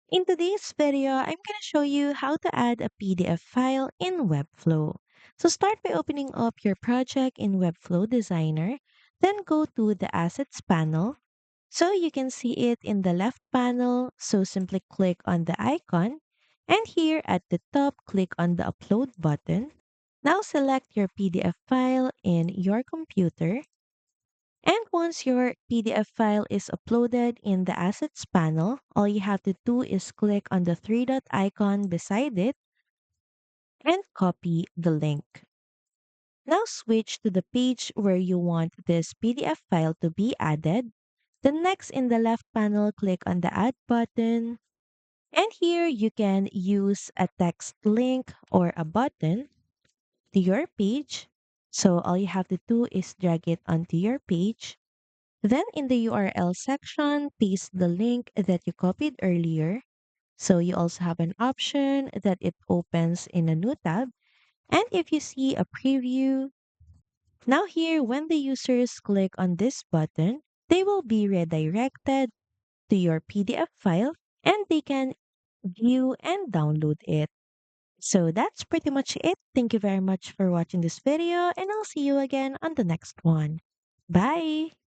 In today's video, I'm going to show you how to add a PDF file in Webflow. So start by opening up your project in Webflow Designer, then go to the Assets panel. So you can see it in the left panel, so simply click on the icon. And here at the top, click on the Upload button. Now select your PDF file in your computer. And once your PDF file is uploaded in the Assets panel, all you have to do is click on the three dot icon beside it and copy the link. Now switch to the page where you want this PDF file to be added. Then next in the left panel, click on the Add button. And here you can use a text link or a button to your page. So all you have to do is drag it onto your page. Then in the URL section, paste the link that you copied earlier. So you also have an option that it opens in a new tab. And if you see a preview, now here, when the users click on this button, they will be redirected to your PDF file and they can view and download it. So that's pretty much it. Thank you very much for watching this video and I'll see you again on the next one. Bye!